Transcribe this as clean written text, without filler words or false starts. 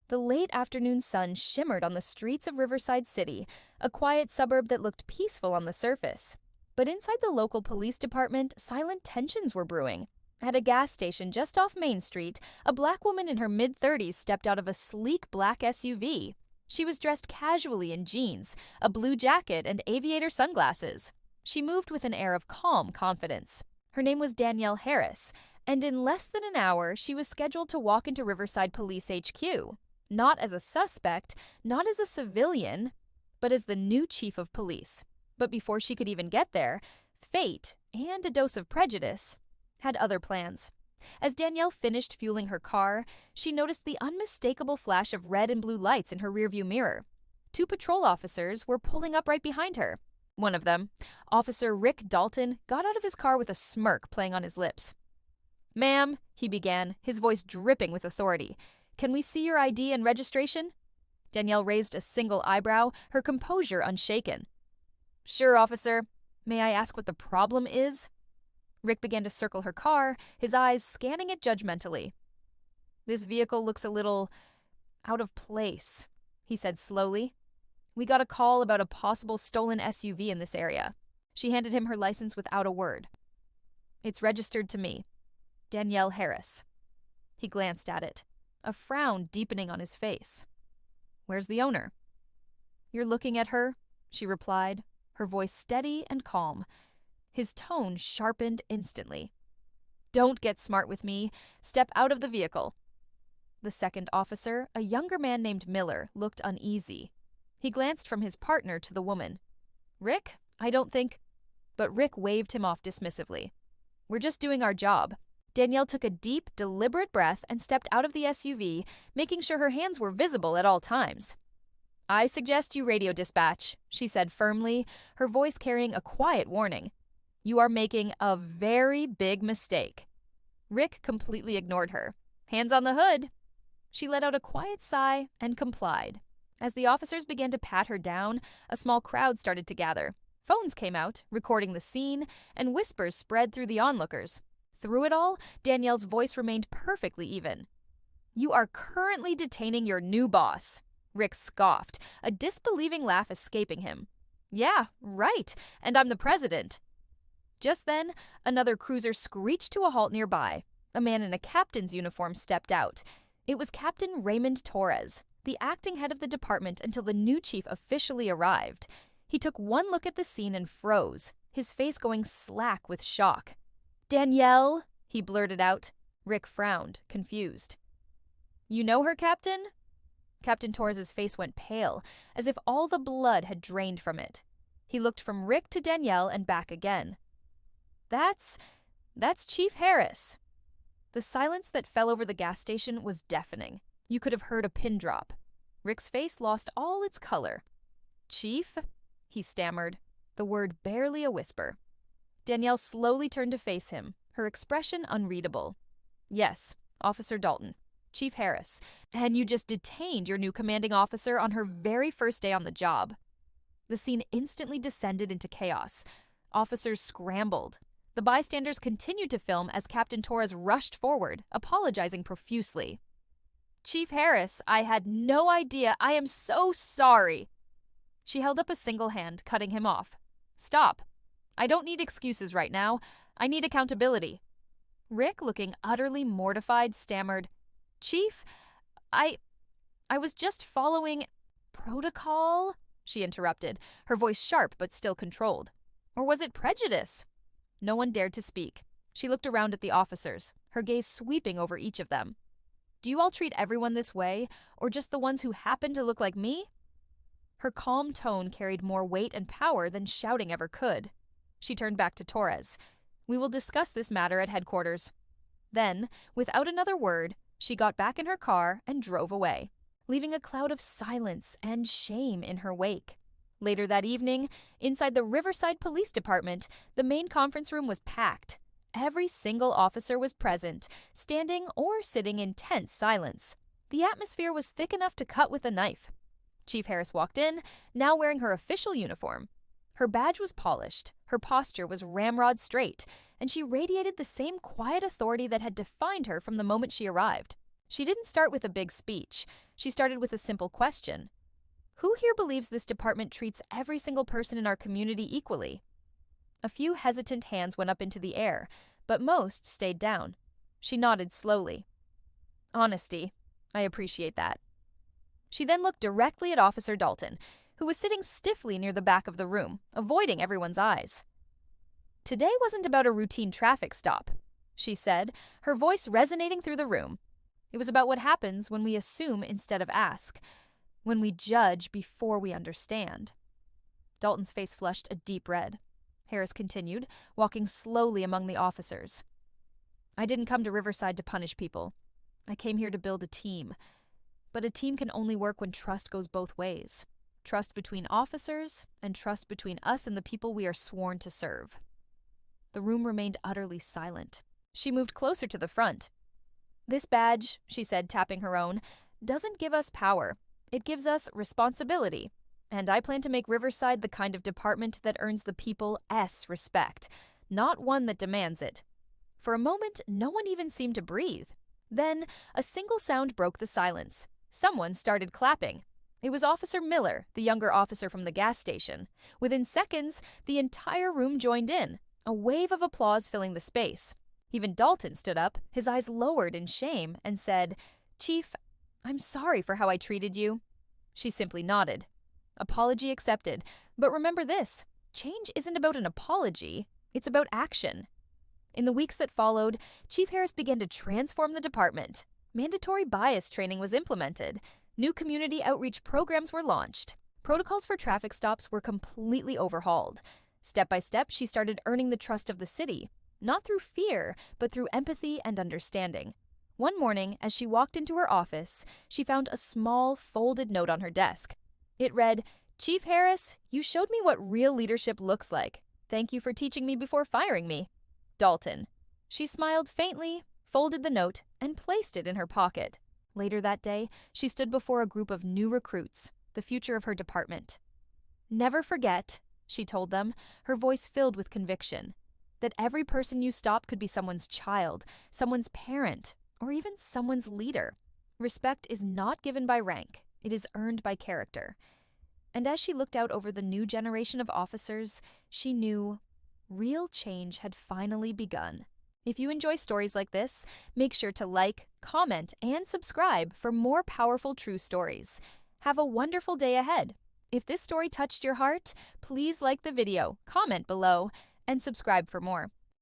The late afternoon sun shimmered on the streets of Riverside City, a quiet suburb that looked peaceful on the surface. But inside the local police department, silent tensions were brewing. At a gas station just off Main Street, a black woman in her mid-30s stepped out of a sleek black SUV. She was dressed casually in jeans, a blue jacket, and aviator sunglasses. She moved with an air of calm confidence. Her name was Danielle Harris, and in less than an hour, she was scheduled to walk into Riverside Police HQ. Not as a suspect, not as a civilian, but as the new chief of police. But before she could even get there, fate, and a dose of prejudice, had other plans. As Danielle finished fueling her car, she noticed the unmistakable flash of red and blue lights in her rearview mirror. 2 patrol officers were pulling up right behind her. One of them, Officer Rick Dalton, got out of his car with a smirk playing on his lips. "Ma'am," he began, his voice dripping with authority, "can we see your ID and registration?" Danielle raised a single eyebrow, her composure unshaken. "Sure, officer. May I ask what the problem is?" Rick began to circle her car, his eyes scanning it judgmentally. "This vehicle looks a little out of place," he said slowly. "We got a call about a possible stolen SUV in this area." She handed him her license without a word. "It's registered to me. Danielle Harris." He glanced at it, a frown deepening on his face. "Where's the owner?" "You're looking at her," she replied, her voice steady and calm. His tone sharpened instantly. "Don't get smart with me. Step out of the vehicle." The second officer, a younger man named Miller, looked uneasy. He glanced from his partner to the woman. "Rick, I don't think—" But Rick waved him off dismissively. "We're just doing our job." Danielle took a deep, deliberate breath and stepped out of the SUV, making sure her hands were visible at all times. "I suggest you radio dispatch," she said firmly, her voice carrying a quiet warning. "You are making a very big mistake." Rick completely ignored her. "Hands on the hood." She let out a quiet sigh and complied. As the officers began to pat her down, a small crowd started to gather. Phones came out, recording the scene, and whispers spread through the onlookers. Through it all, Danielle's voice remained perfectly even. "You are currently detaining your new boss." Rick scoffed, a disbelieving laugh escaping him. "Yeah, right, and I'm the president." Just then, another cruiser screeched to a halt nearby. A man in a captain's uniform stepped out. It was Captain Raymond Torres, the acting head of the department until the new chief officially arrived. He took one look at the scene and froze, his face going slack with shock. "Danielle," he blurted out. Rick frowned, confused. "You know her, Captain?" Captain Torres's face went pale, as if all the blood had drained from it. He looked from Rick to Danielle and back again. That's Chief Harris." The silence that fell over the gas station was deafening. You could have heard a pin drop. Rick's face lost all its color. "Chief?" he stammered, the word barely a whisper. Danielle slowly turned to face him, her expression unreadable. "Yes, Officer Dalton. Chief Harris. And you just detained your new commanding officer on her very first day on the job." The scene instantly descended into chaos. Officers scrambled. The bystanders continued to film as Captain Torres rushed forward, apologizing profusely. "Chief Harris, I had no idea. I am so sorry." She held up a single hand, cutting him off. "Stop. I don't need excuses right now. I need accountability." Rick, looking utterly mortified, stammered, "Chief, I was just following—" "Protocol?" she interrupted, her voice sharp but still controlled. "Or was it prejudice?" No one dared to speak. She looked around at the officers, her gaze sweeping over each of them. "Do you all treat everyone this way, or just the ones who happen to look like me?" Her calm tone carried more weight and power than shouting ever could. She turned back to Torres. "We will discuss this matter at headquarters." Then, without another word, she got back in her car and drove away, leaving a cloud of silence and shame in her wake. Later that evening, inside the Riverside Police Department, the main conference room was packed. Every single officer was present, standing or sitting in tense silence. The atmosphere was thick enough to cut with a knife. Chief Harris walked in, now wearing her official uniform. Her badge was polished, her posture was ramrod straight, and she radiated the same quiet authority that had defined her from the moment she arrived. She didn't start with a big speech. She started with a simple question. Who here believes this department treats every single person in our community equally? A few hesitant hands went up into the air, but most stayed down. She nodded slowly. Honesty. I appreciate that. She then looked directly at Officer Dalton, who was sitting stiffly near the back of the room, avoiding everyone's eyes. Today wasn't about a routine traffic stop, she said, her voice resonating through the room. It was about what happens when we assume instead of ask, when we judge before we understand. Dalton's face flushed a deep red. Harris continued, walking slowly among the officers. I didn't come to Riverside to punish people. I came here to build a team. But a team can only work when trust goes both ways. Trust between officers and trust between us and the people we are sworn to serve. The room remained utterly silent. She moved closer to the front. This badge, she said, tapping her own, doesn't give us power. It gives us responsibility. And I plan to make Riverside the kind of department that earns the people's respect, not one that demands it. For a moment, no one even seemed to breathe. Then, a single sound broke the silence. Someone started clapping. It was Officer Miller, the younger officer from the gas station. Within seconds, the entire room joined in, a wave of applause filling the space. Even Dalton stood up, his eyes lowered in shame, and said, Chief, I'm sorry for how I treated you. She simply nodded. Apology accepted. But remember this, change isn't about an apology, it's about action. In the weeks that followed, Chief Harris began to transform the department. Mandatory bias training was implemented. New community outreach programs were launched. Protocols for traffic stops were completely overhauled. Step by step, she started earning the trust of the city, not through fear, but through empathy and understanding. One morning, as she walked into her office, she found a small, folded note on her desk. It read, Chief Harris, you showed me what real leadership looks like. Thank you for teaching me before firing me. Dalton. She smiled faintly, folded the note, and placed it in her pocket. Later that day, she stood before a group of new recruits, the future of her department. Never forget, she told them, her voice filled with conviction, that every person you stop could be someone's child, someone's parent, or even someone's leader. Respect is not given by rank, it is earned by character. And as she looked out over the new generation of officers, she knew real change had finally begun. If you enjoy stories like this, make sure to like, comment, and subscribe for more powerful true stories. Have a wonderful day ahead. If this story touched your heart, please like the video, comment below, and subscribe for more.